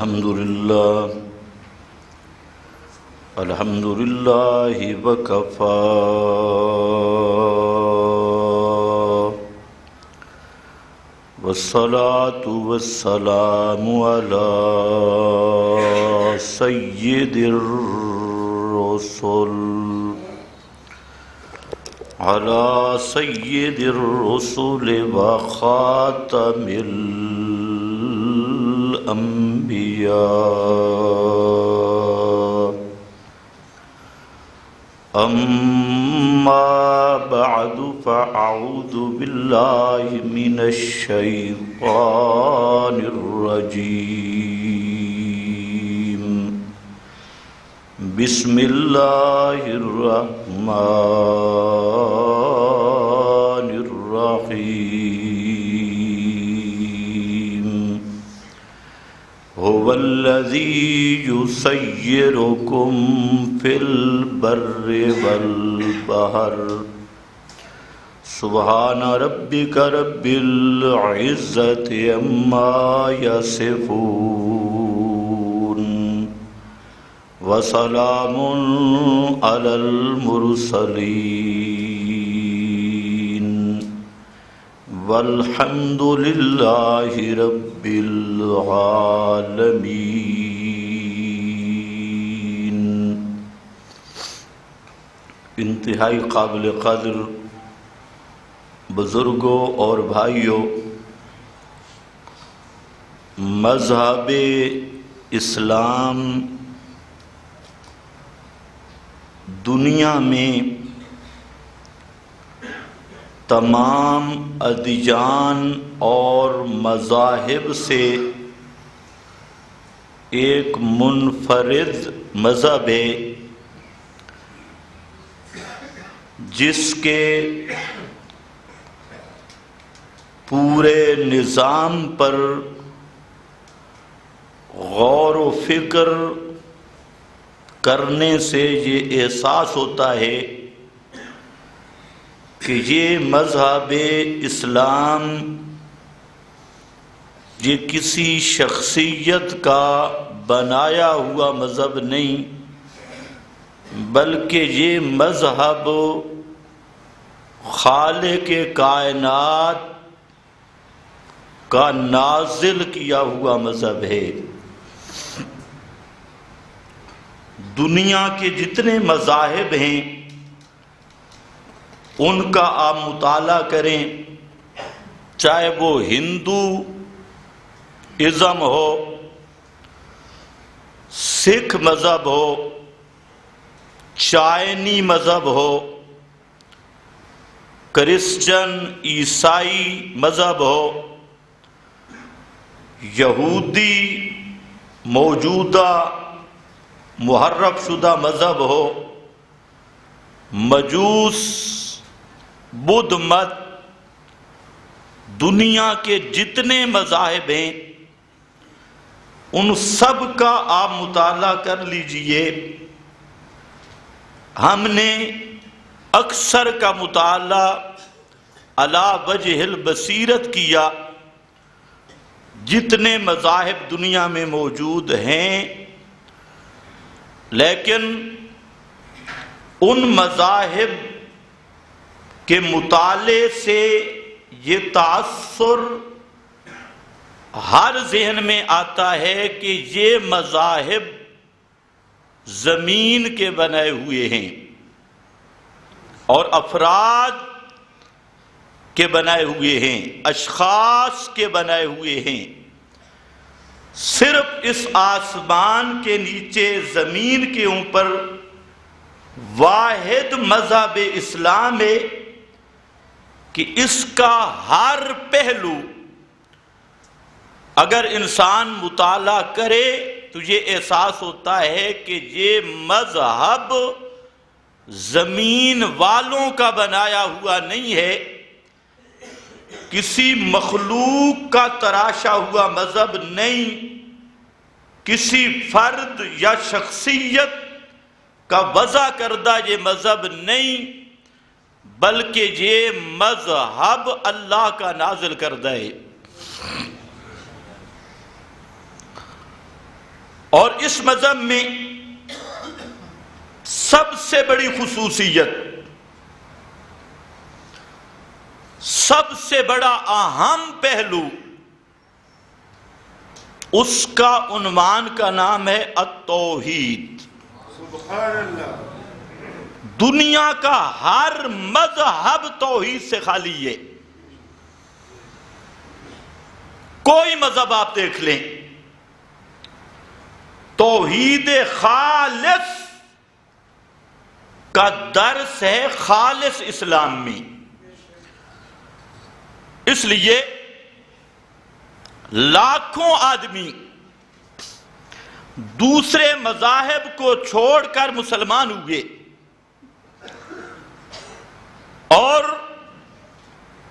الحمد لله وكفى والصلاة والسلام على سيد الرسل وخاتم الأنبياء. أما بعد فأعوذ بالله من الشيطان الرجيم. بسم الله الرحمن الرحيم. هو الذي يسيركم في البر والبحر. سبحان ربك رب العزة عما يصفون وسلام على المرسلين والحمد لله رب العالمين. انتہائی قابل قدر بزرگوں اور بھائیوں، مذہب اسلام دنیا میں تمام ادیان اور مذاہب سے ایک منفرد مذہب ہے جس کے پورے نظام پر غور و فکر کرنے سے یہ احساس ہوتا ہے کہ یہ مذہب اسلام یہ کسی شخصیت کا بنایا ہوا مذہب نہیں، بلکہ یہ مذہب خالق کائنات کا نازل کیا ہوا مذہب ہے۔ دنیا کے جتنے مذاہب ہیں ان کا آپ مطالعہ کریں، چاہے وہ ہندو ازم ہو، سکھ مذہب ہو، چائنی مذہب ہو، کرسچن عیسائی مذہب ہو، یہودی موجودہ محرف شدہ مذہب ہو، مجوس، بدھ مت، دنیا کے جتنے مذاہب ہیں ان سب کا آپ مطالعہ کر لیجئے۔ ہم نے اکثر کا مطالعہ علی وجہ البصیرت کیا، جتنے مذاہب دنیا میں موجود ہیں، لیکن ان مذاہب کے مطالعے سے یہ تاثر ہر ذہن میں آتا ہے کہ یہ مذاہب زمین کے بنائے ہوئے ہیں اور افراد کے بنائے ہوئے ہیں، اشخاص کے بنائے ہوئے ہیں۔ صرف اس آسمان کے نیچے زمین کے اوپر واحد مذہب اسلام ہے کہ اس کا ہر پہلو اگر انسان مطالعہ کرے تو یہ احساس ہوتا ہے کہ یہ مذہب زمین والوں کا بنایا ہوا نہیں ہے، کسی مخلوق کا تراشا ہوا مذہب نہیں، کسی فرد یا شخصیت کا وضع کردہ یہ مذہب نہیں، بلکہ یہ مذہب اللہ کا نازل کردہ ہے۔ اور اس مذہب میں سب سے بڑی خصوصیت، سب سے بڑا اہم پہلو، اس کا عنوان کا نام ہے التوحید۔ سبحان اللہ۔ دنیا کا ہر مذہب توحید سے خالی ہے۔ کوئی مذہب آپ دیکھ لیں، توحید خالص کا درس ہے خالص اسلام میں۔ اس لیے لاکھوں آدمی دوسرے مذاہب کو چھوڑ کر مسلمان ہوئے، اور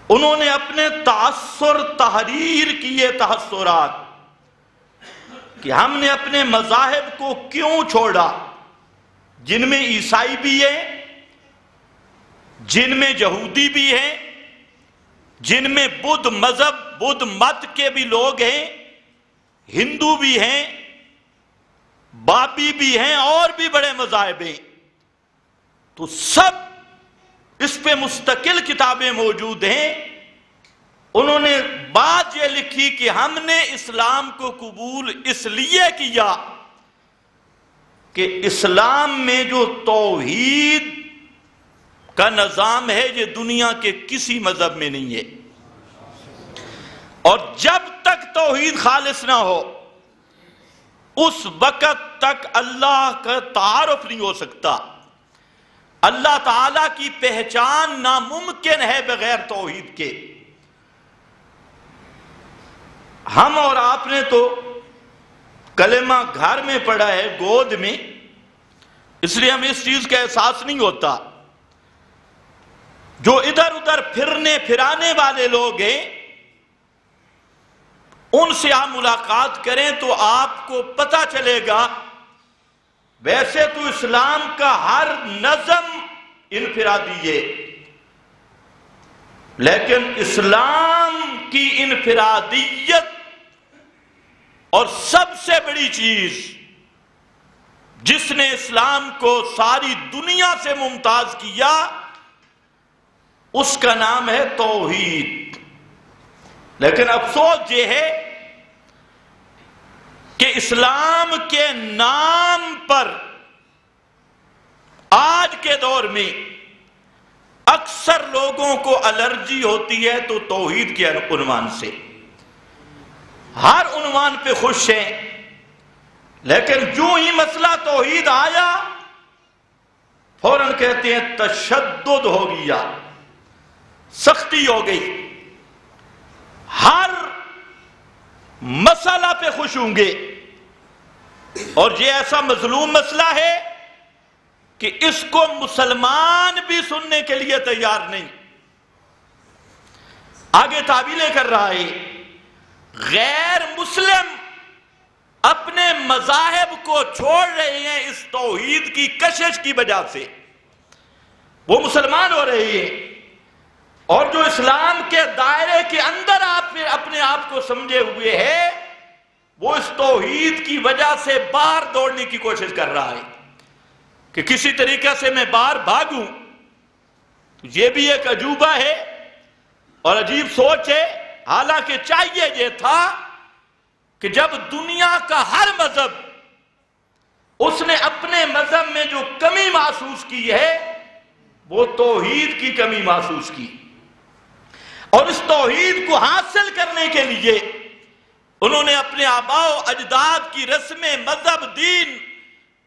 انہوں نے اپنے تاثر تحریر کیے تحسرات کہ ہم نے اپنے مذاہب کو کیوں چھوڑا، جن میں عیسائی بھی ہیں، جن میں یہودی بھی ہیں، جن میں بدھ مذہب بدھ مت کے بھی لوگ ہیں، ہندو بھی ہیں، بابی بھی ہیں، اور بھی بڑے مذاہب ہیں۔ تو سب اس پہ مستقل کتابیں موجود ہیں۔ انہوں نے بات یہ لکھی کہ ہم نے اسلام کو قبول اس لیے کیا کہ اسلام میں جو توحید کا نظام ہے یہ دنیا کے کسی مذہب میں نہیں ہے، اور جب تک توحید خالص نہ ہو اس وقت تک اللہ کا تعارف نہیں ہو سکتا۔ اللہ تعالیٰ کی پہچان ناممکن ہے بغیر توحید کے۔ ہم اور آپ نے تو کلمہ گھر میں پڑھا ہے، گود میں، اس لیے ہمیں اس چیز کا احساس نہیں ہوتا۔ جو ادھر ادھر پھرنے پھرانے والے لوگ ہیں، ان سے آپ ملاقات کریں تو آپ کو پتہ چلے گا ویسے تو اسلام کا ہر نظم انفرادی ہے، لیکن اسلام کی انفرادیت اور سب سے بڑی چیز جس نے اسلام کو ساری دنیا سے ممتاز کیا، اس کا نام ہے توحید۔ لیکن افسوس یہ ہے کہ اسلام کے نام پر آج کے دور میں اکثر لوگوں کو الرجی ہوتی ہے تو توحید کے عنوان سے۔ ہر عنوان پہ خوش ہیں، لیکن جو ہی مسئلہ توحید آیا فوراً کہتے ہیں تشدد ہو گیا، سختی ہو گئی۔ ہر مسئلہ پہ خوش ہوں گے، اور یہ ایسا مظلوم مسئلہ ہے کہ اس کو مسلمان بھی سننے کے لیے تیار نہیں۔ آگے تعویلیں کر رہا ہے، غیر مسلم اپنے مذاہب کو چھوڑ رہے ہیں اس توحید کی کشش کی وجہ سے، وہ مسلمان ہو رہے ہیں، اور جو اسلام کے دائرے کے اندر آپ اپنے آپ کو سمجھے ہوئے ہے وہ اس توحید کی وجہ سے باہر دوڑنے کی کوشش کر رہا ہے کہ کسی طریقے سے میں باہر بھاگوں۔ یہ بھی ایک عجوبہ ہے اور عجیب سوچ ہے، حالانکہ چاہیے یہ تھا کہ جب دنیا کا ہر مذہب اس نے اپنے مذہب میں جو کمی محسوس کی ہے وہ توحید کی کمی محسوس کی، اور اس توحید کو حاصل کرنے کے لیے انہوں نے اپنے آباء و اجداد کی رسم مذہب دین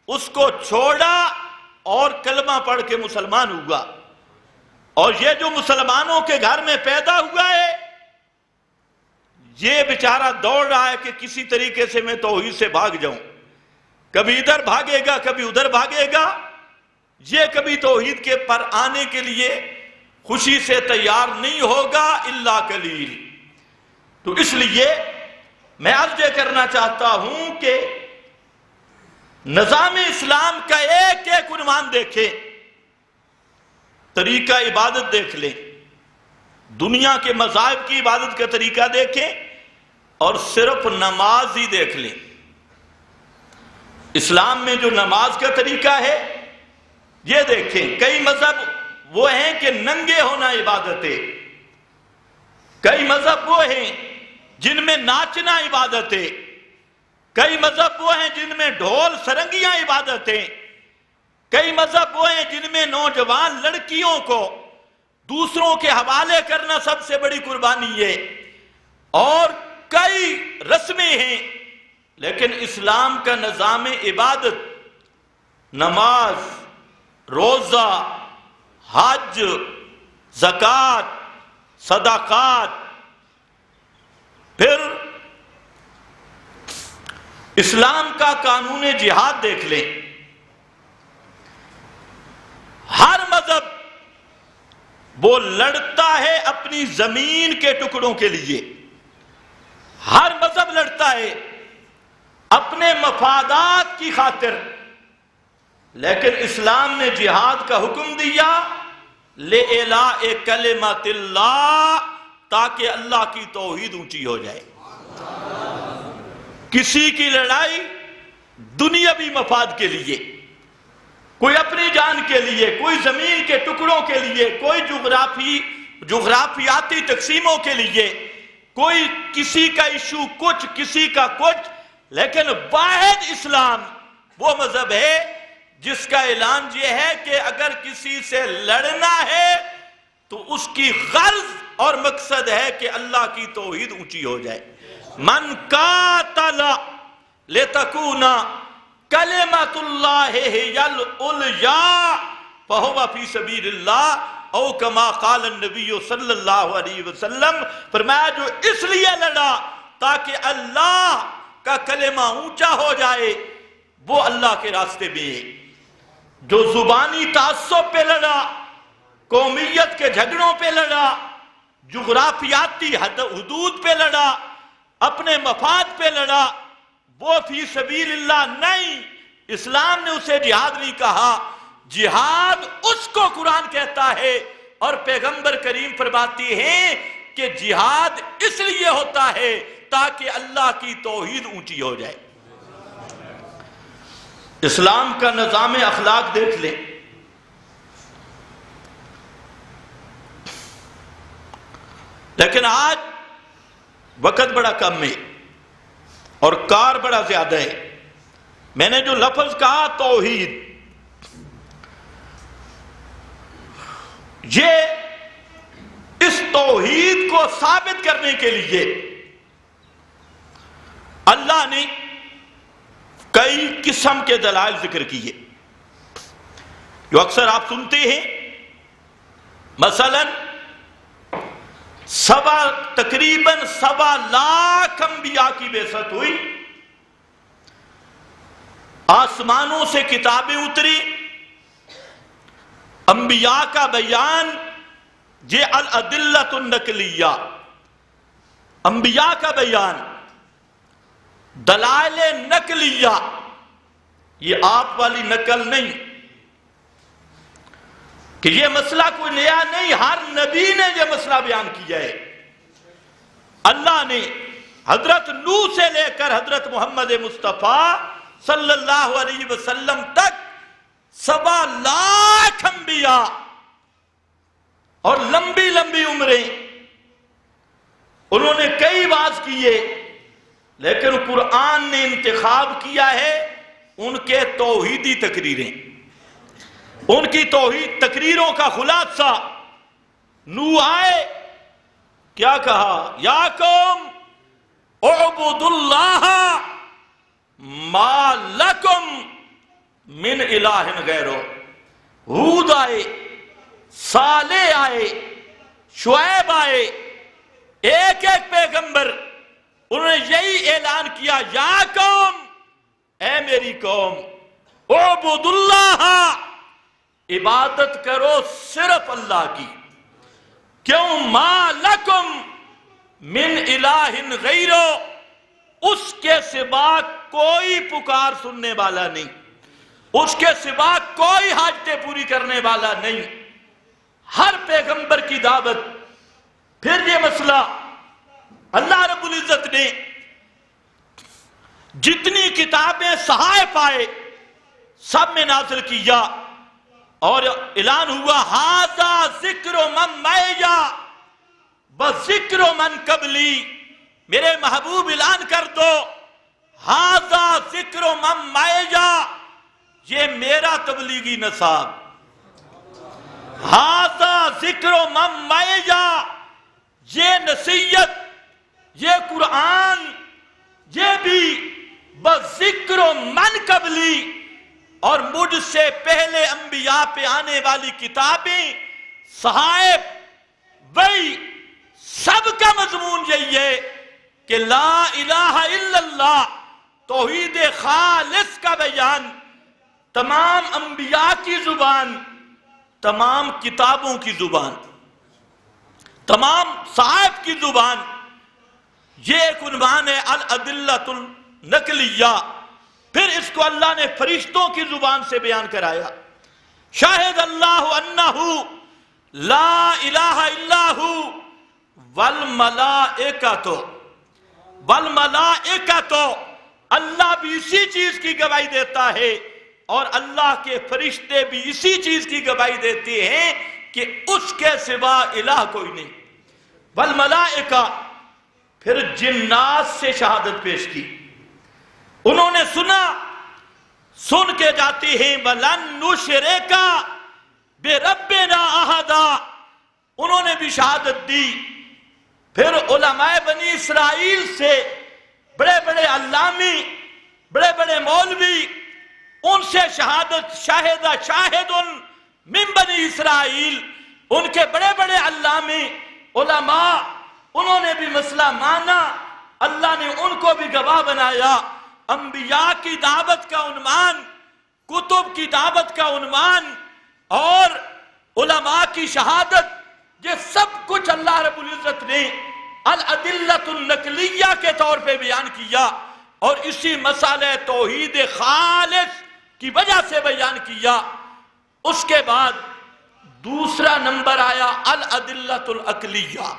اس کو چھوڑا اور کلمہ پڑھ کے مسلمان ہوا۔ اور یہ جو مسلمانوں کے گھر میں پیدا ہوا ہے یہ بیچارہ دوڑ رہا ہے کہ کسی طریقے سے میں توحید سے بھاگ جاؤں، کبھی ادھر بھاگے گا کبھی ادھر بھاگے گا، یہ کبھی توحید کے پر آنے کے لیے خوشی سے تیار نہیں ہوگا الا قلیل۔ تو اس لیے میں عرض کرنا چاہتا ہوں کہ نظام اسلام کا ایک ایک عنوان دیکھیں، طریقہ عبادت دیکھ لیں، دنیا کے مذاہب کی عبادت کا طریقہ دیکھیں، اور صرف نماز ہی دیکھ لیں۔ اسلام میں جو نماز کا طریقہ ہے، یہ دیکھیں، کئی مذہب وہ ہیں کہ ننگے ہونا عبادت ہے، کئی مذہب وہ ہیں جن میں ناچنا عبادت ہے، کئی مذہب وہ ہیں جن میں ڈھول سرنگیاں عبادت ہیں، کئی مذہب وہ ہیں جن میں نوجوان لڑکیوں کو دوسروں کے حوالے کرنا سب سے بڑی قربانی ہے، اور کئی رسمیں ہیں، لیکن اسلام کا نظام عبادت، نماز، روزہ، حج، زکوٰۃ، صدقات، پھر اسلام کا قانون جہاد دیکھ لیں۔ ہر مذہب وہ لڑتا ہے اپنی زمین کے ٹکڑوں کے لیے، ہر مذہب لڑتا ہے اپنے مفادات کی خاطر، لیکن اسلام نے جہاد کا حکم دیا لِإِعْلَاءِ کَلِمَةِ اللَّهِ، تاکہ اللہ کی توحید اونچی ہو جائے۔ کسی کی لڑائی دنیاوی مفاد کے لیے، کوئی اپنی جان کے لیے، کوئی زمین کے ٹکڑوں کے لیے، کوئی جغرافیاتی تقسیموں کے لیے، کوئی کسی کا ایشو کچھ، کسی کا کچھ، لیکن واحد اسلام وہ مذہب ہے جس کا اعلان یہ ہے کہ اگر کسی سے لڑنا ہے تو اس کی غرض اور مقصد ہے کہ اللہ کی توحید اونچی ہو جائے۔ من قاتل لتکون کلمۃ اللہ ہی العلیٰ فہو فی سبیل اللہ، او کما قال النبی صلی اللہ علیہ وسلم، فرمایا جو اس لیے لڑا تاکہ اللہ کا کلمہ اونچا ہو جائے، وہ اللہ کے راستے میں ہے۔ جو زبانی تعصب پہ لڑا، قومیت کے جھگڑوں پہ لڑا، جغرافیاتی حدود پہ لڑا، اپنے مفاد پہ لڑا، وہ فی سبیل اللہ نہیں، اسلام نے اسے جہاد نہیں کہا۔ جہاد اس کو قرآن کہتا ہے، اور پیغمبر کریم فرماتی ہیں کہ جہاد اس لیے ہوتا ہے تاکہ اللہ کی توحید اونچی ہو جائے۔ اسلام کا نظام اخلاق دیکھ لیں، لیکن آج وقت بڑا کم ہے اور کار بڑا زیادہ ہے۔ میں نے جو لفظ کہا توحید، یہ اس توحید کو ثابت کرنے کے لیے اللہ نے کئی قسم کے دلائل ذکر کیے، جو اکثر آپ سنتے ہیں۔ مثلا تقریباً 1.25 لاکھ انبیاء کی بعثت ہوئی، آسمانوں سے کتابیں اتری، انبیاء کا بیان، یہ الادلۃ النقلیہ، انبیاء کا بیان، دلائل نقلیہ، یہ آپ والی نقل نہیں کہ یہ مسئلہ کوئی نیا نہیں، ہر نبی نے یہ مسئلہ بیان کیا ہے۔ اللہ نے حضرت نوح سے لے کر حضرت محمد مصطفیٰ صلی اللہ علیہ وسلم تک 1.25 لاکھ انبیاء اور لمبی لمبی عمریں، انہوں نے کئی واعظ کیے، لیکن قرآن نے انتخاب کیا ہے ان کے توحیدی تقریریں، ان کی توحید تقریروں کا خلاصہ۔ نوح آئے، کیا کہا؟ یا قوم اعبدوا اللہ ما لکم من الہ غیرہ۔ ہود آئے، صالح آئے، شعیب آئے، ایک ایک پیغمبر، انہوں نے یہی اعلان کیا، یا قوم، اے میری قوم، اعبدوا اللہ، عبادت کرو صرف اللہ کی۔ کیوں؟ ما لکم من الہ غیرہ، اس کے سوا کوئی پکار سننے والا نہیں، اس کے سوا کوئی حاجتیں پوری کرنے والا نہیں۔ ہر پیغمبر کی دعوت۔ پھر یہ مسئلہ اللہ رب العزت نے جتنی کتابیں صحائف آئے سب میں نازل کیا اور اعلان ہوا ھذا ذکر من معیا بذکر من قبلی. میرے محبوب اعلان کر دو ھذا ذکر من معیا، یہ میرا تبلیغی نصاب. ھذا ذکر من معیا، یہ نصیحت، یہ قرآن، یہ بھی بذکر من قبلی، اور مجھ سے پہلے انبیاء پہ آنے والی کتابیں صحائف وہی سب کا مضمون یہی ہے کہ لا الہ الا اللہ، توحید خالص کا بیان تمام انبیاء کی زبان، تمام کتابوں کی زبان، تمام صحائف کی زبان. یہ ایک عنوان ہے الادلۃ النقلیہ. پھر اس کو اللہ نے فرشتوں کی زبان سے بیان کرایا. شاہد اللہ انہ لا الہ الا ہو والملائکۃ، والملائکۃ، اللہ بھی اسی چیز کی گواہی دیتا ہے اور اللہ کے فرشتے بھی اسی چیز کی گواہی دیتے ہیں کہ اس کے سوا الہ کوئی نہیں. والملائکہ، پھر جنات سے شہادت پیش کی. انہوں نے سنا، سن کے جاتے ہیں وَلَن نُشْرِكَ بِرَبِّنَا أَحَدًا، انہوں نے بھی شہادت دی. پھر علماء بنی اسرائیل سے بڑے بڑے علامی، بڑے بڑے مولوی، ان سے شہادت شاہد من بنی اسرائیل، ان کے بڑے بڑے علامی علماء، انہوں نے بھی مسئلہ مانا. اللہ نے ان کو بھی گواہ بنایا. انبیاء کی دعوت کا عنوان، کتب کی دعوت کا عنوان اور علماء کی شہادت، یہ سب کچھ اللہ رب العزت نے الادلۃ النقلیہ کے طور پہ بیان کیا اور اسی مسئلہ توحید خالص کی وجہ سے بیان کیا. اس کے بعد دوسرا نمبر آیا الادلۃ العقلیہ،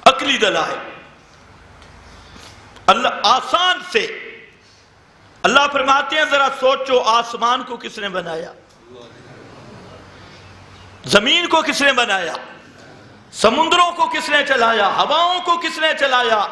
عقلی دلائل. اللہ آسان سے اللہ فرماتے ہیں ذرا سوچو، آسمان کو کس نے بنایا؟ زمین کو کس نے بنایا؟ سمندروں کو کس نے چلایا؟ ہواؤں کو کس نے چلایا؟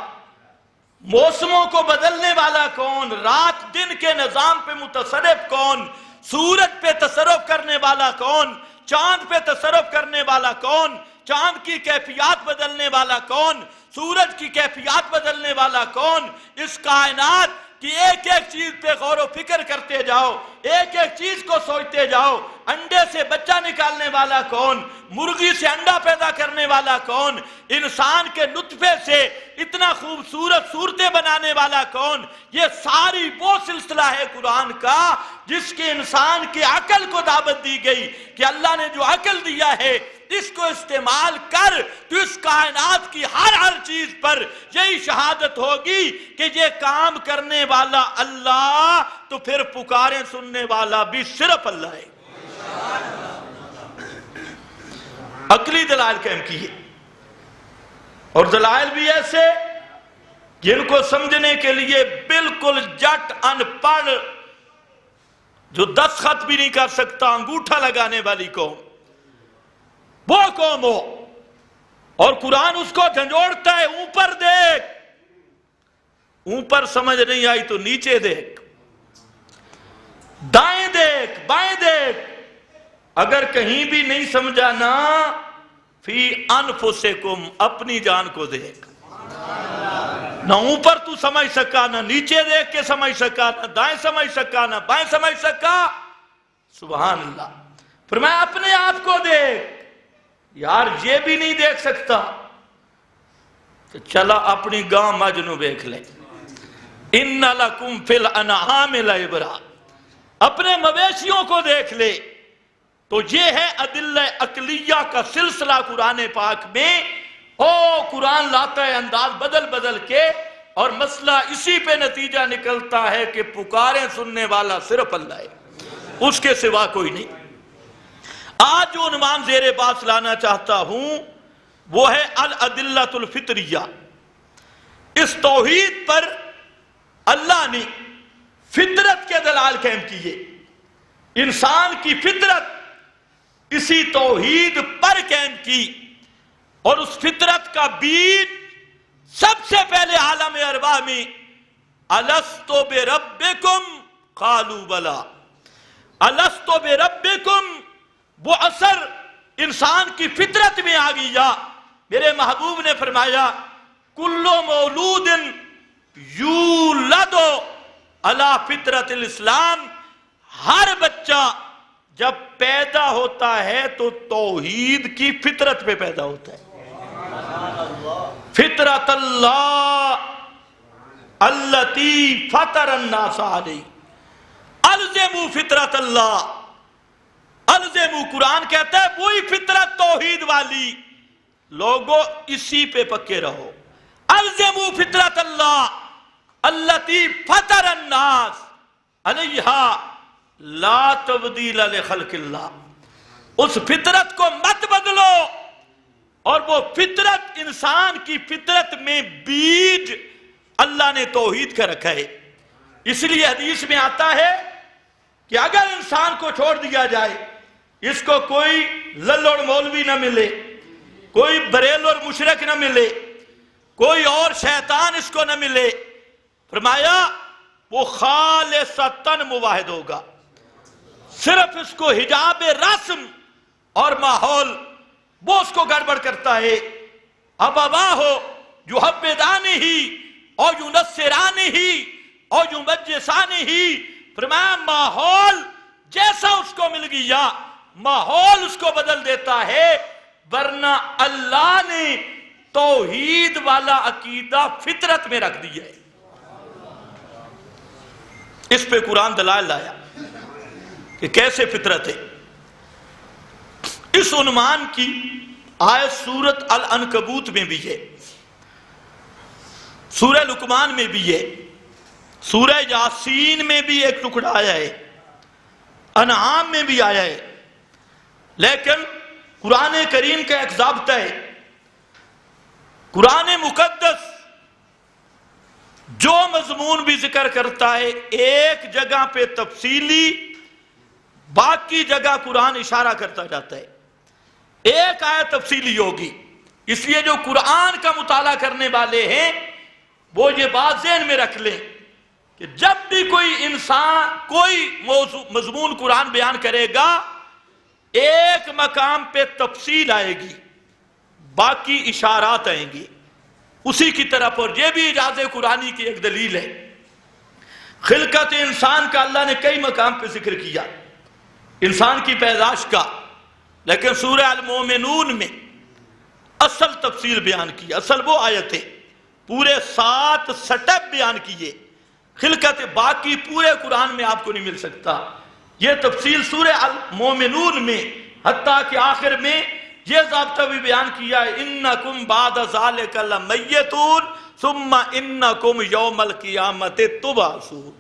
موسموں کو بدلنے والا کون؟ رات دن کے نظام پہ متصرف کون؟ سورج پہ تصرف کرنے والا کون؟ چاند پہ تصرف کرنے والا کون؟ چاند کی کیفیات بدلنے والا کون؟ سورج کی کیفیات بدلنے والا کون؟ اس کائنات کی ایک ایک چیز پہ غور و فکر کرتے جاؤ، ایک ایک چیز کو سوچتے جاؤ. انڈے سے بچہ نکالنے والا کون؟ مرغی سے انڈا پیدا کرنے والا کون؟ انسان کے نطفے سے اتنا خوبصورت صورتیں بنانے والا کون؟ یہ ساری وہ سلسلہ ہے قرآن کا جس کے انسان کی عقل کو دعوت دی گئی کہ اللہ نے جو عقل دیا ہے اس کو استعمال کر تو اس کائنات کی ہر چیز پر یہی شہادت ہوگی کہ یہ کام کرنے والا اللہ، تو پھر پکاریں سننے والا بھی صرف اللہ ہے. عقلی دلائل قائم کیے اور دلائل بھی ایسے جن کو سمجھنے کے لیے بالکل جٹ ان پڑھ جو دستخط بھی نہیں کر سکتا انگوٹھا لگانے والی قوم، وہ قوم ہو اور قرآن اس کو جھنجھوڑتا ہے. اوپر دیکھ، اوپر سمجھ نہیں آئی تو نیچے دیکھ، دائیں دیکھ، بائیں دیکھ، اگر کہیں بھی نہیں سمجھا نا فی انفسکم، اپنی جان کو دیکھ. نہ اوپر تو سمجھ سکا، نہ نیچے دیکھ کے سمجھ سکا، نہ دائیں سمجھ سکا، نہ بائیں سمجھ سکا. سبحان اللہ. فرمایا اپنے آپ کو دیکھ. یار یہ بھی نہیں دیکھ سکتا تو چلا اپنی گاں مجنو دیکھ لے. ان لکم فی الانعام لعبرۃ، اپنے مویشیوں کو دیکھ لے. تو یہ ہے ادلہ عقلیہ کا سلسلہ قرآن پاک میں. قرآن لاتا ہے انداز بدل بدل کے اور مسئلہ اسی پہ نتیجہ نکلتا ہے کہ پکاریں سننے والا صرف اللہ ہے، اس کے سوا کوئی نہیں. آج جو عنوان زیر بحث لانا چاہتا ہوں وہ ہے الادلۃ الفطریہ. اس توحید پر اللہ نے فطرت کے دلائل قائم کیے. انسان کی فطرت اسی توحید پر قائم کی، اور اس فطرت کا بیج سب سے پہلے عالم ارواح میں الستو بربکم قالوا بلا، الستو بربکم، وہ اثر انسان کی فطرت میں آ گیا. میرے محبوب نے فرمایا کل مولود یولد علی فطرت الاسلام، ہر بچہ جب پیدا ہوتا ہے تو توحید کی فطرت پہ پیدا ہوتا ہے. فطرت اللہ التی فطر الناس علیہ، الزموا فطرت اللہ، الزموا قرآن کہتا ہے وہی فطرت توحید والی، لوگوں اسی پہ پکے رہو. الزموا فطرت اللہ التی فطر الناس علیہا لا تبدیل لخلق اللہ، اس فطرت کو مت بدلو. اور وہ فطرت، انسان کی فطرت میں بیج اللہ نے توحید کا رکھا ہے. اس لیے حدیث میں آتا ہے کہ اگر انسان کو چھوڑ دیا جائے، اس کو کوئی للڑ مولوی نہ ملے، کوئی بریل اور مشرک نہ ملے، کوئی اور شیطان اس کو نہ ملے، فرمایا وہ خالصتاً موحد ہوگا. صرف اس کو حجاب رسم اور ماحول وہ اس کو گڑبڑ کرتا ہے. ابواہ یحودانہ اور ینصرانہ اور یمجسانہ، فرمایا ماحول جیسا اس کو مل گیا ماحول اس کو بدل دیتا ہے، ورنہ اللہ نے توحید والا عقیدہ فطرت میں رکھ دیا ہے. اس پہ قرآن دلائل لایا کہ کیسے فطرت ہے. اس عنوان کی آیت سورت العنکبوت میں بھی ہے، سورہ لقمان میں بھی ہے، سورہ یاسین میں بھی ایک ٹکڑا آیا ہے، انعام میں بھی آیا ہے. لیکن قرآن کریم کا ایک ضابطہ ہے، قرآن مقدس جو مضمون بھی ذکر کرتا ہے ایک جگہ پہ تفصیلی، باقی جگہ قرآن اشارہ کرتا جاتا ہے. ایک آیت تفصیلی ہوگی. اس لیے جو قرآن کا مطالعہ کرنے والے ہیں وہ یہ بات ذہن میں رکھ لیں کہ جب بھی کوئی انسان کوئی مضمون قرآن بیان کرے گا، ایک مقام پہ تفصیل آئے گی، باقی اشارات آئیں گی اسی کی طرف. اور یہ بھی اعجاز قرآنی کی ایک دلیل ہے. خلقت انسان کا اللہ نے کئی مقام پہ ذکر کیا، انسان کی پیدائش کا، لیکن سورہ المومنون میں اصل تفصیل بیان کی. اصل وہ آیت ہے، پورے 7 سٹیپ بیان کیے. خلقت باقی پورے قرآن میں آپ کو نہیں مل سکتا. یہ تفصیل سورہ المومنون میں، حتیٰ کہ آخر میں یہ ضابطہ بھی بیان کیا ہے انکم بعد ذالک لمیتون ثم انکم یوم القیامت تبعثون.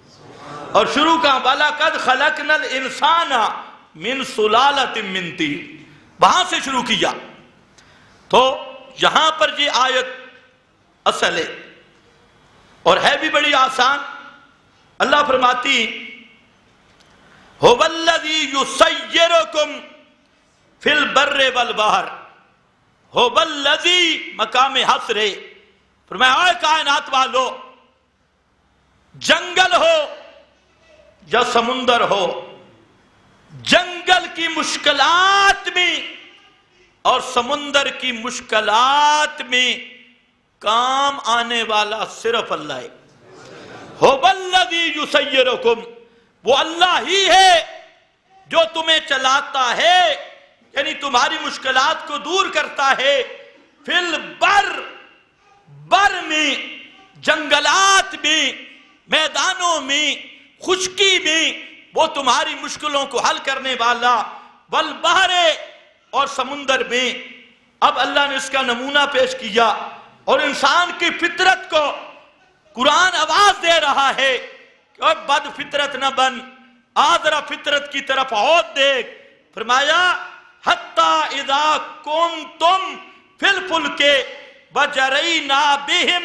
اور شروع کا وَلَقَدْ خَلَقْنَا الْإِنسَانَ مِنْ سُلَالَةٍ مِّن طِین، وہاں سے شروع کیا. تو یہاں پر یہ آیت اصل ہے اور ہے بھی بڑی آسان. اللہ فرماتی هُوَ الَّذِي يُسَيِّرُكُمْ فِي الْبَرِّ وَالْبَحْرِ، هُوَ الَّذِي مقام حصر ہے. فرمایا اے کائنات والو، جنگل ہو یا سمندر ہو، جنگل کی مشکلات میں اور سمندر کی مشکلات میں کام آنے والا صرف اللہ ہے. هُوَ الَّذِي يُسَيِّرُكُمْ، وہ اللہ ہی ہے جو تمہیں چلاتا ہے، یعنی تمہاری مشکلات کو دور کرتا ہے. فی البر، بر میں، جنگلات میں، میدانوں میں، خشکی میں وہ تمہاری مشکلوں کو حل کرنے والا. والبحر، اور سمندر میں. اب اللہ نے اس کا نمونہ پیش کیا اور انسان کی فطرت کو قرآن آواز دے رہا ہے کہ اور بد فطرت نہ بن، آذرا فطرت کی طرف عود دیکھ. فرمایا حتی اذا کنتم فی الفلک وجرینا بہم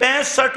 65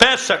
65।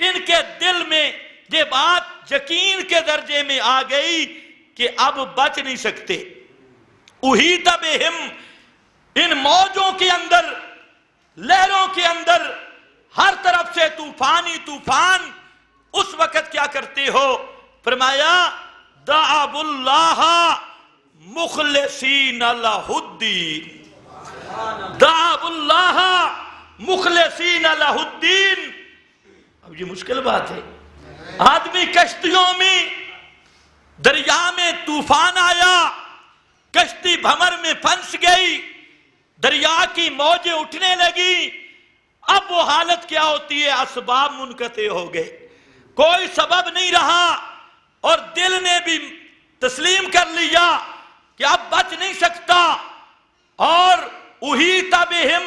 ان کے دل میں یہ بات یقین کے درجے میں آ گئی کہ اب بچ نہیں سکتے. احیط بہم، ان موجوں کے اندر، لہروں کے اندر ہر طرف سے طوفان ہی طوفان. اس وقت کیا کرتے ہو؟ فرمایا دعوا اللہ مخلصین لہ الدین. دعوا اللہ مخلصین لہ الدین. اب یہ مشکل بات ہے. آدمی کشتیوں میں، دریا میں طوفان آیا، کشتی بھمر میں پھنس گئی، دریا کی موجیں اٹھنے لگی. اب وہ حالت کیا ہوتی ہے؟ اسباب منقطع ہو گئے، کوئی سبب نہیں رہا، اور دل نے بھی تسلیم کر لیا کہ اب بچ نہیں سکتا. اور احیط بہم،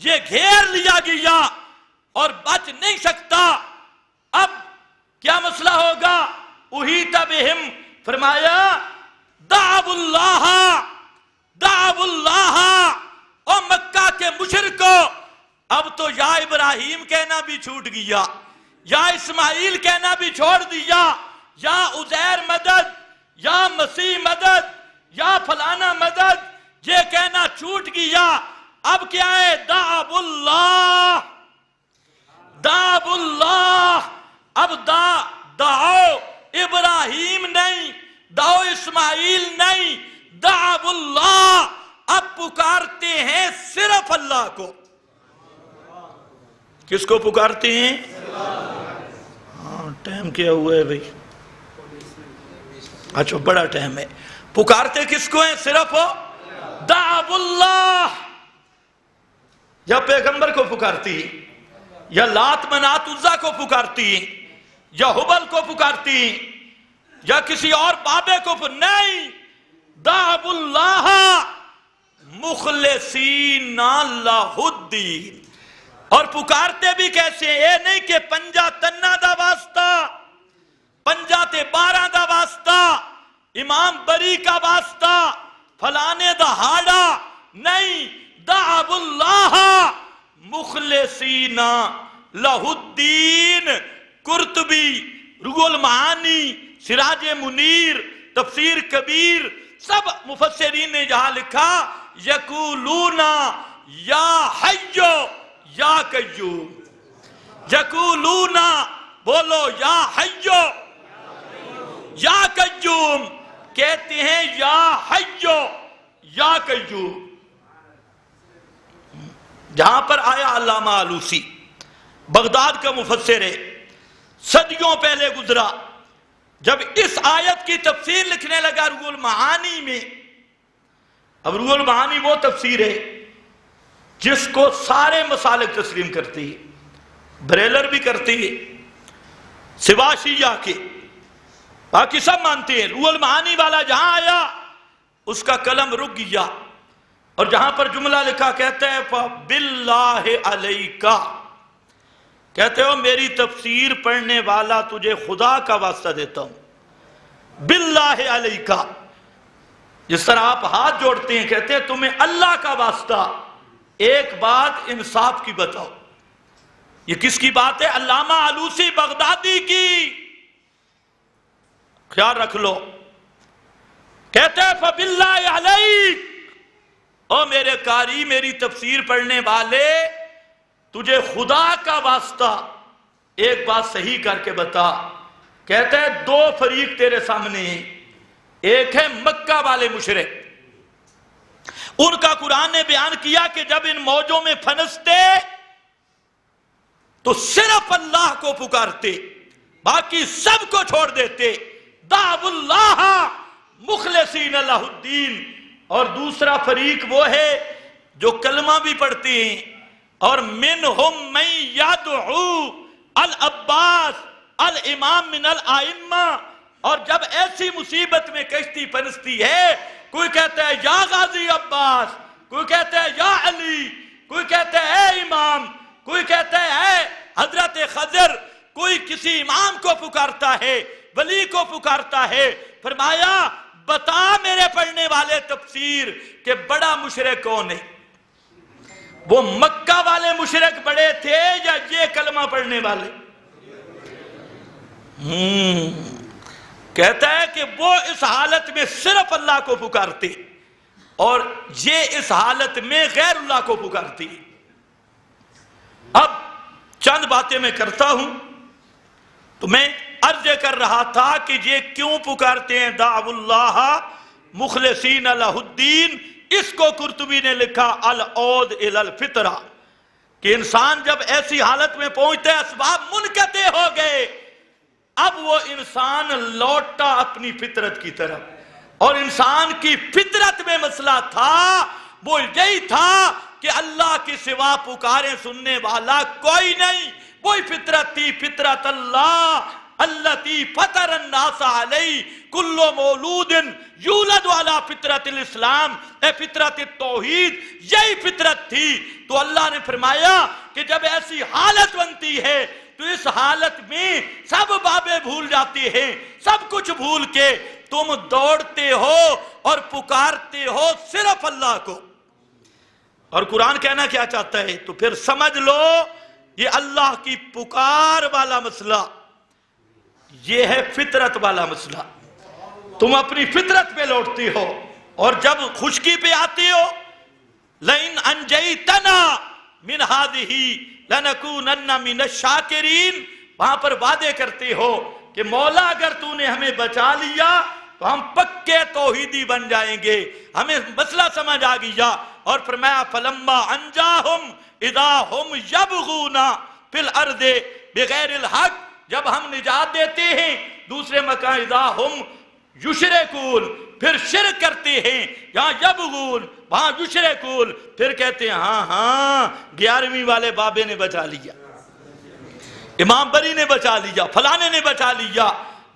یہ گھیر لیا گیا اور بچ نہیں سکتا. اب کیا مسئلہ ہوگا؟ احیط بہم، فرمایا دعوا اللہ، دعوا اللہ. اور مکہ کے مشرکو، اب تو یا ابراہیم کہنا بھی چھوٹ گیا، یا اسماعیل کہنا بھی چھوڑ دیا، یا عزیر مدد، یا مسیح مدد، یا فلانا مدد، یہ کہنا چھوٹ گیا. اب کیا ہے؟ دعوا اللہ، دعوا اللہ. اب دعو ابراہیم نہیں، دعو اسماعیل نہیں، دعوا اللہ. اب پکارتے ہیں صرف اللہ کو. کس کو پکارتے ہیں؟ ہاں، ٹائم کیا ہوا ہے بھائی؟ اچھا، بڑا ٹائم ہے. پکارتے کس کو ہیں؟ صرف ہو دعوا اللہ. یا پیغمبر کو پکارتی، یا لات منات عزا کو پکارتی، یا حبل کو پکارتی، یا کسی اور بابے کو نہیں. دعوا اللہ مخلصین لہ الدین. اور پکارتے بھی کیسے؟ اے نہیں کہ پنجا تنہ دا واسطہ، پنجا تے 12 دا واسطہ، امام بری کا واسطہ، فلانے دا ہاڑا نہیں. دعوا اللہ مخلصین لہ الدین. قرطبی، روح المعانی، سراج منیر، تفسیر کبیر، سب مفسرین نے جہاں لکھا یقولون یا حی یا قیوم. یقولون، بولو یا حی یا قیوم. کہتے ہیں یا حی یا قیوم. جہاں پر آیا علامہ آلوسی، بغداد کا مفسر ہے، صدیوں پہلے گزرا. جب اس آیت کی تفسیر لکھنے لگا روح المعانی میں، اب روح المعانی وہ تفسیر ہے جس کو سارے مسالک تسلیم کرتی ہے، بریلر بھی کرتی ہے سوا شیعہ کے، باقی سب مانتے ہیں. روح المعانی والا جہاں آیا اس کا قلم رک گیا، اور جہاں پر جملہ لکھا کہتے ہیں فَبِاللَّهِ عَلَيْكَ، کہتے ہو میری تفسیر پڑھنے والا تجھے خدا کا واسطہ دیتا ہوں. باللہ علیکہ، جس طرح آپ ہاتھ جوڑتے ہیں کہتے ہیں تمہیں اللہ کا واسطہ ایک بات انصاف کی بتاؤ. یہ کس کی بات ہے؟ علامہ آلوسی بغدادی کی. خیال رکھ لو. کہتے ہیں فَبِاللَّهِ عَلَيْكَ، او میرے قاری، میری تفسیر پڑھنے والے، تجھے خدا کا واسطہ ایک بات صحیح کر کے بتا. کہتے ہیں 2 فریق تیرے سامنے ہیں. ایک ہے مکہ والے مشرک، ان کا قرآن نے بیان کیا کہ جب ان موجوں میں پھنستے تو صرف اللہ کو پکارتے، باقی سب کو چھوڑ دیتے. دعوا اللہ مخلصین لہ الدین. اور دوسرا فریق وہ ہے جو کلمہ بھی پڑھتے ہیں، اور منہم من یدعو العباس الامام من الائمہ. اور جب ایسی مصیبت میں کشتی پھنستی ہے، کوئی کہتا ہے یا غازی عباس، کوئی کہتا ہے یا علی، کوئی کہتا ہے اے امام، کوئی کہتا ہے اے حضرت خضر، کوئی کسی امام کو پکارتا ہے، ولی کو پکارتا ہے. فرمایا بتا میرے پڑھنے والے تفسیر کہ بڑا مشرک کون ہے؟ وہ مکہ والے مشرک بڑے تھے یا یہ کلمہ پڑھنے والے؟ کہتا ہے کہ وہ اس حالت میں صرف اللہ کو پکارتے اور یہ اس حالت میں غیر اللہ کو پکارتی. اب چند باتیں میں کرتا ہوں. تو میں عرض کر رہا تھا کہ یہ کیوں پکارتے ہیں دعو اللہ مخلصین لہ الدین. اس کو قرطبی نے لکھا العود الی الفطرہ کہ انسان جب ایسی حالت میں پہنچتے اسباب منقطع ہو گئے، اب وہ انسان لوٹا اپنی فطرت کی طرف. اور انسان کی فطرت میں مسئلہ تھا، وہ یہی تھا کہ اللہ کے سوا پکارے سننے والا کوئی نہیں. وہی فطرت تھی، فطرت اللہ التی فطر الناس علیہ کل مولود یولد علی فطرت الاسلام، اے فطرت التوحید. یہی فطرت تھی. تو اللہ نے فرمایا کہ جب ایسی حالت بنتی ہے تو اس حالت میں سب بابیں بھول جاتی ہیں، سب کچھ بھول کے تم دوڑتے ہو اور پکارتے ہو صرف اللہ کو. اور قرآن کہنا کیا چاہتا ہے؟ تو پھر سمجھ لو یہ اللہ کی پکار والا مسئلہ، یہ ہے فطرت والا مسئلہ. تم اپنی فطرت پہ لوٹتی ہو اور جب خشکی پہ آتی ہو لَإِنْ أَنْجَيْتَنَا مِنْ هَذِهِ لَنَكُونَنَّ مِنَ الشَّاكِرِينَ، وہاں پر وعدے کرتے ہو کہ مولا اگر تو نے ہمیں بچا لیا تو ہم پکے توحیدی بن جائیں گے، ہمیں مسئلہ سمجھ آ گیا. اور فرمایا فَلَمَّا أَنْجَاهُمْ اِذَا هُمْ يَبْغُونَ فِي الْأَرْضِ بِغَيْرِ الْحَقِّ، جب ہم نجات دیتے ہیں دوسرے مکان اِذَا هُمْ یشرکون، پھر شرک کرتے ہیں. یہاں یبغون وہاں یشرکون، پھر کہتے ہیں ہاں 11ویں والے بابے نے بچا لیا، امام بری نے بچا لیا، فلانے نے بچا لیا،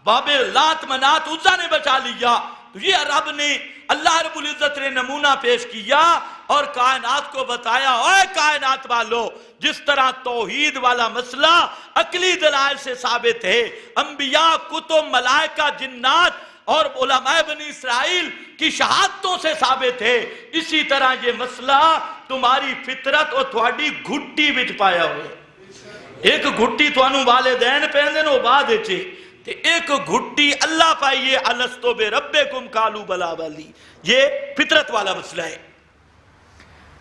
بابے لات منات عزا نے بچا لیا. تو یہ رب نے، اللہ رب العزت نے نمونہ پیش کیا اور کائنات کو بتایا اے کائنات والو، جس طرح توحید والا مسئلہ عقلی دلائل سے ثابت ہے، انبیاء کتب ملائکہ جنات اور علماء بنی اسرائیل کی شہادتوں سے ثابت ہے، اسی طرح یہ مسئلہ تمہاری فطرت اور تھوڑی گھٹی بچ پایا ہوئے. ایک گھٹی تھوانو والدین پہندے نو بعد چھے کہ ایک گھٹی اللہ پائیے الستو بے ربکم قالوا بلا والی. یہ فطرت والا مسئلہ ہے.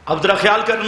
اب ذرا خیال کرنا.